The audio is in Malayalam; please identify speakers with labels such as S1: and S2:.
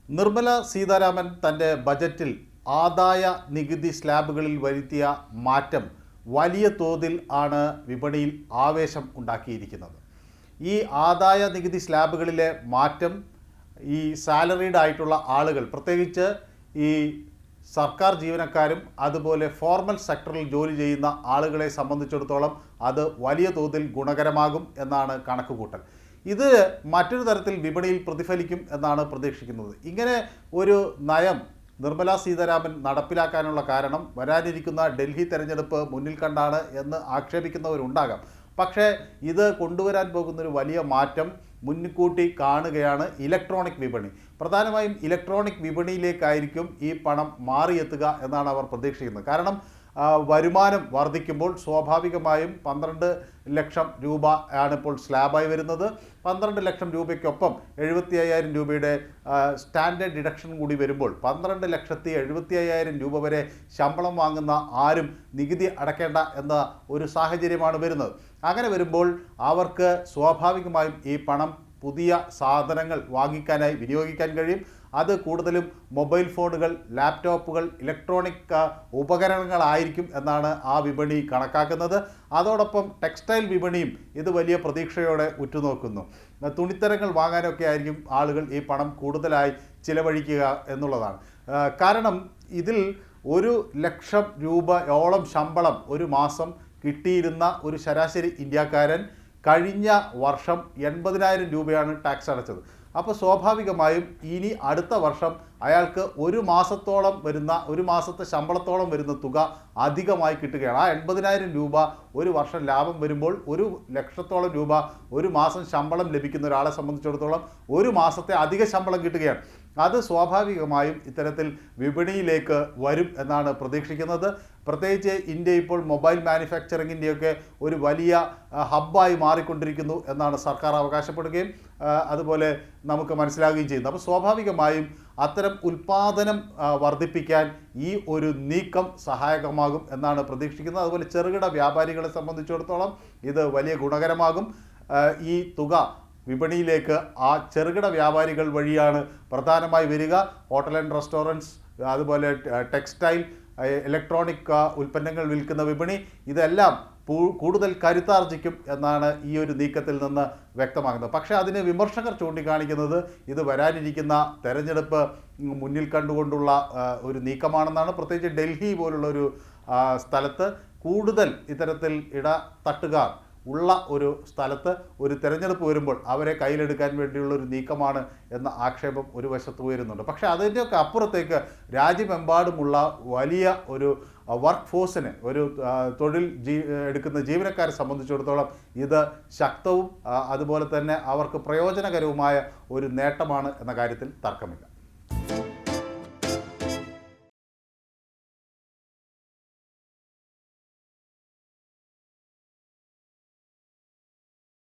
S1: നിർമ്മല സീതാരാമൻ തൻ്റെ ബജറ്റിൽ ആദായ നികുതി സ്ലാബുകളിൽ വരുത്തിയ മാറ്റം വലിയ തോതിൽ ആണ് വിപണിയിൽ ആവേശം ഉണ്ടാക്കിയിരിക്കുന്നത്. ഈ ആദായ നികുതി സ്ലാബുകളിലെ മാറ്റം ഈ സാലറീഡ് ആയിട്ടുള്ള ആളുകൾ, പ്രത്യേകിച്ച് ഈ സർക്കാർ ജീവനക്കാരും അതുപോലെ ഫോർമൽ സെക്ടറിൽ ജോലി ചെയ്യുന്ന ആളുകളെ സംബന്ധിച്ചിടത്തോളം അത് വലിയ തോതിൽ ഗുണകരമാകും എന്നാണ് കണക്കുകൂട്ടൽ. ഇത് മറ്റൊരു തരത്തിൽ വിപണിയിൽ പ്രതിഫലിക്കും എന്നാണ് പ്രതീക്ഷിക്കുന്നത്. ഇങ്ങനെ ഒരു നയം നിർമ്മല സീതാരാമൻ നടപ്പിലാക്കാനുള്ള കാരണം വരാനിരിക്കുന്ന ഡൽഹി തെരഞ്ഞെടുപ്പ് മുന്നിൽ കണ്ടാണ് എന്ന് ആക്ഷേപിക്കുന്നവരുണ്ടാകാം. പക്ഷേ ഇത് കൊണ്ടുവരാൻ പോകുന്നൊരു വലിയ മാറ്റം മുൻകൂട്ടി കാണുകയാണ് ഇലക്ട്രോണിക് വിപണി. പ്രധാനമായും ഇലക്ട്രോണിക് വിപണിയിലേക്കായിരിക്കും ഈ പണം മാറിയെത്തുക എന്നാണ് അവർ പ്രതീക്ഷിക്കുന്നത്. കാരണം വരുമാനം വർദ്ധിക്കുമ്പോൾ സ്വാഭാവികമായും 12 ലക്ഷം രൂപ ആണിപ്പോൾ സ്ലാബായി വരുന്നത്. 12 ലക്ഷം രൂപയ്ക്കൊപ്പം 75,000 രൂപയുടെ സ്റ്റാൻഡേർഡ് ഡിഡക്ഷൻ കൂടി വരുമ്പോൾ 12,75,000 രൂപ വരെ ശമ്പളം വാങ്ങുന്ന ആരും നികുതി അടയ്ക്കേണ്ട എന്ന ഒരു സാഹചര്യമാണ് വരുന്നത്. അങ്ങനെ വരുമ്പോൾ അവർക്ക് സ്വാഭാവികമായും ഈ പണം പുതിയ സാധനങ്ങൾ വാങ്ങിക്കാനായി വിനിയോഗിക്കാൻ കഴിയും. അത് കൂടുതലും മൊബൈൽ ഫോണുകൾ, ലാപ്ടോപ്പുകൾ, ഇലക്ട്രോണിക് ഉപകരണങ്ങളായിരിക്കും എന്നാണ് ആ വിപണി കണക്കാക്കുന്നത്. അതോടൊപ്പം ടെക്സ്റ്റൈൽ വിപണിയും ഇത് വലിയ പ്രതീക്ഷയോടെ ഉറ്റുനോക്കുന്നു. തുണിത്തരങ്ങൾ വാങ്ങാനൊക്കെ ആയിരിക്കും ആളുകൾ ഈ പണം കൂടുതലായി ചിലവഴിക്കുക എന്നുള്ളതാണ്. കാരണം ഇതിൽ 1,00,000 രൂപയോളം ശമ്പളം ഒരു മാസം കിട്ടിയിരുന്ന ഒരു ശരാശരി ഇന്ത്യക്കാരൻ കഴിഞ്ഞ വർഷം 80,000 രൂപയാണ് ടാക്സ് അടച്ചത്. അപ്പോൾ സ്വാഭാവികമായും ഇനി അടുത്ത വർഷം അയാൾക്ക് ഒരു മാസത്തെ ശമ്പളത്തോളം വരുന്ന തുക അധികമായി കിട്ടുകയാണ്. ആ 80,000 രൂപ ഒരു വർഷം ലാഭം വരുമ്പോൾ 1,00,000 രൂപ ഒരു മാസം ശമ്പളം ലഭിക്കുന്ന ഒരാളെ സംബന്ധിച്ചിടത്തോളം ഒരു മാസത്തെ അധിക ശമ്പളം കിട്ടുകയാണ്. അത് സ്വാഭാവികമായും ഇത്തരത്തിൽ വിപണിയിലേക്ക് വരും എന്നാണ് പ്രതീക്ഷിക്കുന്നത്. പ്രത്യേകിച്ച് ഇന്ത്യ ഇപ്പോൾ മൊബൈൽ മാനുഫാക്ചറിങ്ങിൻ്റെയൊക്കെ ഒരു വലിയ ഹബ്ബായി മാറിക്കൊണ്ടിരിക്കുന്നു എന്നാണ് സർക്കാർ അവകാശപ്പെടുകയും അതുപോലെ നമുക്ക് മനസ്സിലാകുകയും ചെയ്യുന്നത്. അപ്പോൾ സ്വാഭാവികമായും അത്തരം ഉൽപ്പാദനം വർദ്ധിപ്പിക്കാൻ ഈ ഒരു നീക്കം സഹായകമാകും എന്നാണ് പ്രതീക്ഷിക്കുന്നത്. അതുപോലെ ചെറുകിട വ്യാപാരികളെ സംബന്ധിച്ചിടത്തോളം ഇത് വലിയ ഗുണകരമാകും. ഈ തുക വിപണിയിലേക്ക് ആ ചെറുകിട വ്യാപാരികൾ വഴിയാണ് പ്രധാനമായി വരിക. ഹോട്ടൽ ആൻഡ് റെസ്റ്റോറൻറ്റ്സ്, അതുപോലെ ടെക്സ്റ്റൈൽ, ഇലക്ട്രോണിക് ഉൽപ്പന്നങ്ങൾ വിൽക്കുന്ന വിപണി, ഇതെല്ലാം കൂടുതൽ കരുത്താർജിക്കും എന്നാണ് ഈ ഒരു നീക്കത്തിൽ നിന്ന് വ്യക്തമാകുന്നത്. പക്ഷേ അതിന് വിമർശകർ ചൂണ്ടിക്കാണിക്കുന്നത് ഇത് വരാനിരിക്കുന്ന തെരഞ്ഞെടുപ്പ് മുന്നിൽ കണ്ടുകൊണ്ടുള്ള ഒരു നീക്കമാണെന്നാണ്. പ്രത്യേകിച്ച് ഡൽഹി പോലുള്ളൊരു സ്ഥലത്ത് കൂടുതൽ ഇത്തരത്തിൽ ഇടതട്ടുകാർ ഉള്ള ഒരു സ്ഥലത്ത് ഒരു തെരഞ്ഞെടുപ്പ് വരുമ്പോൾ അവരെ കയ്യിലെടുക്കാൻ വേണ്ടിയുള്ള ഒരു നീക്കമാണ് എന്ന ആക്ഷേപം ഒരു വശത്ത് ഉയരുന്നുണ്ട്. പക്ഷേ അതിൻ്റെയൊക്കെ അപ്പുറത്തേക്ക് രാജ്യമെമ്പാടുമുള്ള വലിയ ഒരു വർക്ക് ഫോഴ്സിന്, ഒരു തൊഴിൽ എടുക്കുന്ന ജീവനക്കാരെ സംബന്ധിച്ചിടത്തോളം ഇത് ശക്തവും അതുപോലെ തന്നെ അവർക്ക് പ്രയോജനകരവുമായ ഒരു നേട്ടമാണ് എന്ന കാര്യത്തിൽ തർക്കമില്ല.